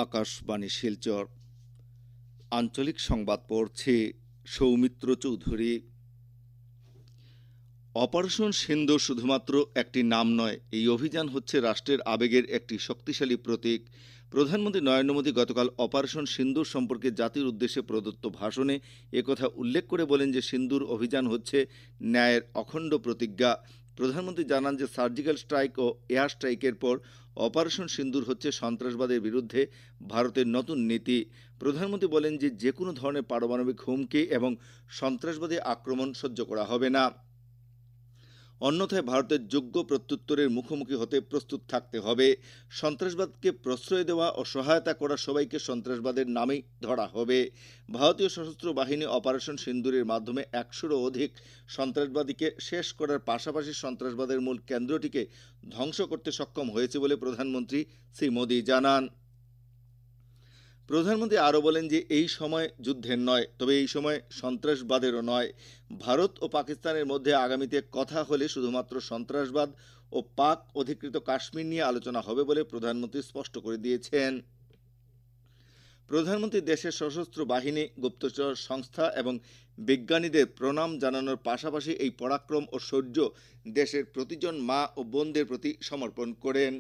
আকাশবাণী শিলচর আঞ্চলিক সংবাদ পড়ছে সৌমিত্র চৌধুরী। অপারেশন সিন্দুর শুধুমাত্র একটি নাম নয়, এই অভিযান হচ্ছে রাষ্ট্রের আবেগের একটি শক্তিশালী প্রতীক। প্রধানমন্ত্রী নরেন্দ্র মোদী গতকাল অপারেশন সিন্দুর সম্পর্কে জাতির উদ্দেশ্যে প্রদত্ত ভাষণে একথা উল্লেখ করে বলেন যে সিন্দুর অভিযান হচ্ছে ন্যায়ের অখণ্ড প্রতিজ্ঞা। প্রধানমন্ত্রী জানান যে সার্জিক্যাল স্ট্রাইক ও এয়ার স্ট্রাইকের পর অপারেশন সিন্দুর হচ্ছে সন্ত্রাসবাদের বিরুদ্ধে ভারতের নতুন নীতি। প্রধানমন্ত্রী বলেন যে যে কোনো ধরনের পারমাণবিক হুমকি এবং সন্ত্রাসবাদী আক্রমণ সহ্য করা হবে না, অন্যথায় ভারতের যোগ্য প্রত্যুত্তরের মুখোমুখি হতে প্রস্তুত থাকতে হবে। সন্ত্রাসবাদকে প্রশ্রয় দেওয়া ও সহায়তা করা সবাইকে সন্ত্রাসবাদের নামেই ধরা হবে। ভারতীয় সশস্ত্র বাহিনী অপারেশন সিন্দুরের মাধ্যমে 100-রও অধিক সন্ত্রাসবাদীকে শেষ করার পাশাপাশি সন্ত্রাসবাদের মূল কেন্দ্রটিকে ধ্বংস করতে সক্ষম হয়েছে বলে প্রধানমন্ত্রী শ্রী মোদী জানান। প্রধানমন্ত্রী আরও বলেন যে এই সময় যুদ্ধের নয়, তবে এই সময় সন্ত্রাসবাদেরও নয়। ভারত ও পাকিস্তানের মধ্যে আগামীতে কথা হলে শুধুমাত্র সন্ত্রাসবাদ ও পাক অধিকৃত কাশ্মীর নিয়ে আলোচনা হবে বলে প্রধানমন্ত্রী স্পষ্ট করে দিয়েছেন। প্রধানমন্ত্রী দেশের সশস্ত্র বাহিনী, গুপ্তচর সংস্থা এবং বিজ্ঞানীদের প্রণাম জানানোর পাশাপাশি এই পরাক্রম ও শৌর্য দেশের প্রতিজন মা ও বোনদের প্রতি সমর্পণ করেন।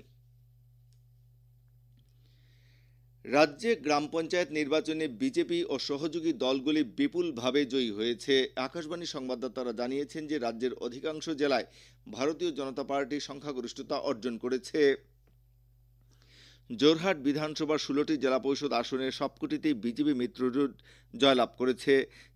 রাজ্যে গ্রাম পঞ্চায়েত নির্বাচনে বিজেপি ও সহযোগী দলগুলি বিপুলভাবে জয়ী হয়েছে। আকাশবাণী সংবাদদাতারা জানিয়েছেন যে রাজ্যের অধিকাংশ জেলায় ভারতীয় জনতা পার্টি সংখ্যাগরিষ্ঠতা অর্জন করেছে। জোরহাট বিধানসভার 16টি জেলা পরিষদ আসনের সবকটিতেই বিজেপি মিত্রজোট জয়লাভ করেছে।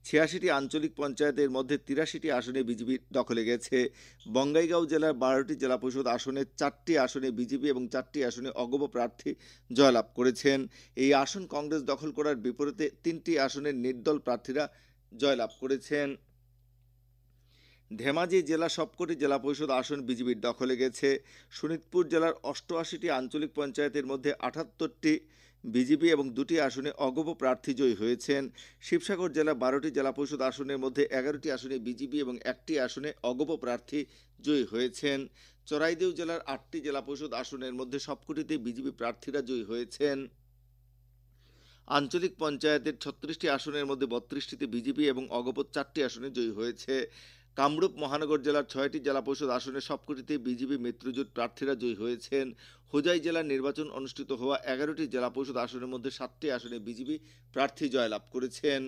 86টি আঞ্চলিক পঞ্চায়েতের মধ্যে 83টি আসনে বিজেপি দখলে গেছে। বঙ্গাইগাঁও জেলার 12টি জেলা পরিষদ আসনে 4টি আসনে বিজেপি এবং 4টি আসনে অগপ প্রার্থী জয়লাভ করেছেন। এই আসন কংগ্রেস দখল করার বিপরীতে 3টি আসনের নির্দল প্রার্থীরা জয়লাভ করেছেন। ধেমাজি জেলা সবকটি জেলা পরিষদ আসন বিজেপির দখলে গেছে। শোনিতপুর জেলার 88টি আঞ্চলিক পঞ্চায়েতের মধ্যে 78টি বিজেপি এবং 2টি আসনে অগপ প্রার্থী জয়ী হয়েছেন। শিবসাগর জেলা 12টি জেলা পরিষদ আসনের মধ্যে 11টি আসনে বিজেপি এবং 1টি আসনে অগপ প্রার্থী জয়ী হয়েছেন। চরাইদেউ জেলার 8টি জেলা পরিষদ আসনের মধ্যে সবকটিতে বিজেপি প্রার্থীরা জয়ী হয়েছেন। আঞ্চলিক পঞ্চায়েতের 36টি আসনের মধ্যে 32টিতে বিজেপি এবং অগপ 4টি আসনে জয়ী হয়েছে। কামরূপ মহানগর জেলার 6টি জেলা পরিষদ আসনে সবকটিতে বিজেপি মিত্রজোট প্রার্থীরা জয়ী হয়েছেন। হোজাই জেলার নির্বাচন অনুষ্ঠিত হওয়া 11টি জেলা পরিষদ আসনের মধ্যে 7টি আসনে বিজেপি প্রার্থী জয়লাভ করেছেন।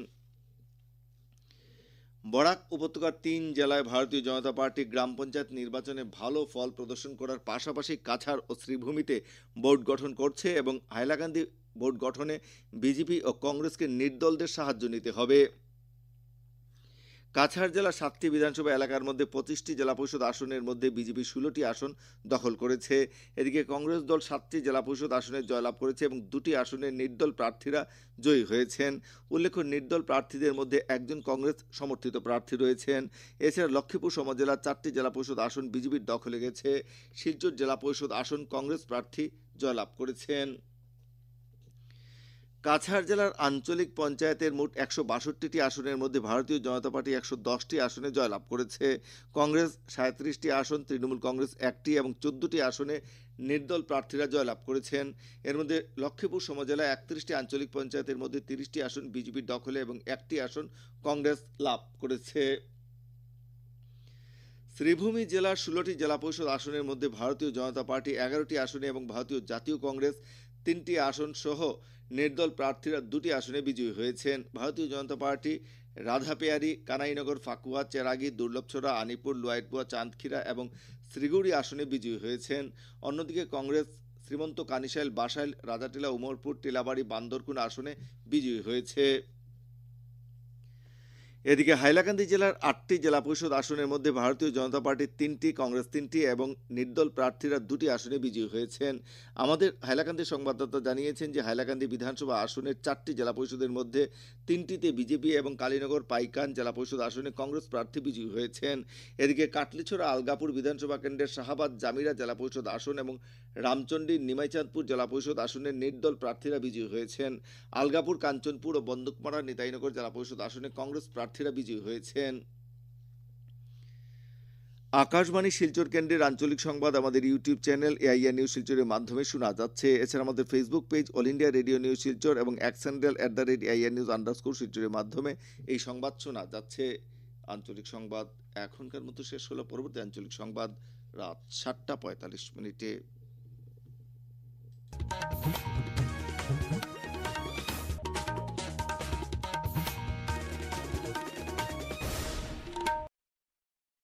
বরাক উপত্যকার 3 জেলায় ভারতীয় জনতা পার্টি গ্রাম পঞ্চায়েত নির্বাচনে ভালো ফল প্রদর্শন করার পাশাপাশি কাছাড় ও শ্রীভূমিতে বোর্ড গঠন করছে এবং হাইলাকান্দি বোর্ড গঠনে বিজেপি ও কংগ্রেসকে নির্দলদের সাহায্য নিতে হবে। কাছাড় জেলার 7টি বিধানসভা এলাকার মধ্যে 25টি জেলা পরিষদ আসনের মধ্যে বিজেপি 16টি আসন দখল করেছে। এদিকে কংগ্রেস দল 7টি জেলা পরিষদ আসনে জয়লাভ করেছে এবং 2টি আসনে নির্দল প্রার্থীরা জয়ী হয়েছেন। উল্লেখ্য, নির্দল প্রার্থীদের মধ্যে একজন কংগ্রেস সমর্থিত প্রার্থী রয়েছেন। এছাড়া লক্ষ্মীপুর সমজেলার 4টি জেলা পরিষদ আসন বিজেপির দখলে গেছে। শিলচর জেলা পরিষদ আসন কংগ্রেস প্রার্থী জয়লাভ করেছেন। কাছাড় জেলার আঞ্চলিক পঞ্চায়েতের মোট 162টি আসনের মধ্যে ভারতীয় জনতা পার্টি 110টি আসনে জয়লাভ করেছে। কংগ্রেস 37টি আসন, তৃণমূল কংগ্রেস 1টি এবং 14টি আসনে নির্দল প্রার্থীরা জয়লাভ করেছেন। এর মধ্যে লক্ষ্মীপুর সমজেলায় 31টি আঞ্চলিক পঞ্চায়েতের মধ্যে 30টি আসন বিজেপির দখলে এবং 1টি আসন কংগ্রেস লাভ করেছে। শ্রীভূমি জেলার 16টি জেলা পরিষদ আসনের মধ্যে ভারতীয় জনতা পার্টি 11টি আসনে এবং ভারতীয় জাতীয় কংগ্রেস 3টি আসন সহ নির্দল প্রার্থীরা 2টি আসনে বিজয়ী হয়েছেন। ভারতীয় জনতা পার্টি রাধাপেয়ারি, কানাইনগর, ফাকুয়া, চেরাগি, দুর্লভছড়া, আনিপুর, লোয়াইটপুয়া, চাঁদখিরা এবং শ্রীগুড়ি আসনে বিজয়ী হয়েছেন। অন্যদিকে কংগ্রেস শ্রীমন্ত কানিশাইল, বাসাইল, রাজাটিলা, উমরপুর, টিলাবাড়ি, বান্দরকুন আসনে বিজয়ী হয়েছে। এদিকে হাইলাকান্দি জেলার 8টি জেলা পরিষদ আসনের মধ্যে ভারতীয় জনতা পার্টির 3টি, কংগ্রেস 3টি এবং নির্দল প্রার্থীরা 2টি আসনে বিজয়ী হয়েছেন। আমাদের হাইলাকান্দি সংবাদদাতা জানিয়েছেন যে হাইলাকান্দি বিধানসভা আসনের 4টি জেলা পরিষদের মধ্যে 3টিতে বিজেপি এবং কালীনগর পাইকান জেলা পরিষদ আসনে কংগ্রেস প্রার্থী বিজয়ী হয়েছেন। এদিকে কাটলিছড়া আলগাপুর বিধানসভা কেন্দ্রের শাহাবাদ জামিরা জেলা পরিষদ আসন এবং রামচন্ডী নিমাইচাঁদপুর জেলা পরিষদ আসনের নির্দল প্রার্থীরা বিজয়ী হয়েছেন। আলগাপুর, কাঞ্চনপুর ও বন্দুকমারা নিতাইনগর জেলা পরিষদ আসনে কংগ্রেস প্রার্থীরা বিজয়ী হয়েছেন। আকাশবাণী শিলচর কেন্দ্রের আঞ্চলিক সংবাদ আমাদের ইউটিউব চ্যানেল এআইআর নিউজ শিলচরের মাধ্যমে শোনা যাচ্ছে। এছাড়া আমাদের Facebook page All India Radio News Silchar এবং X handle @AIR news underscore শিলচরের মাধ্যমে এই সংবাদ শোনা যাচ্ছে। আঞ্চলিক সংবাদ এখনকার মতো শেষ হলো। পরবর্তী আঞ্চলিক সংবাদ রাত 7:45 মিনিটে।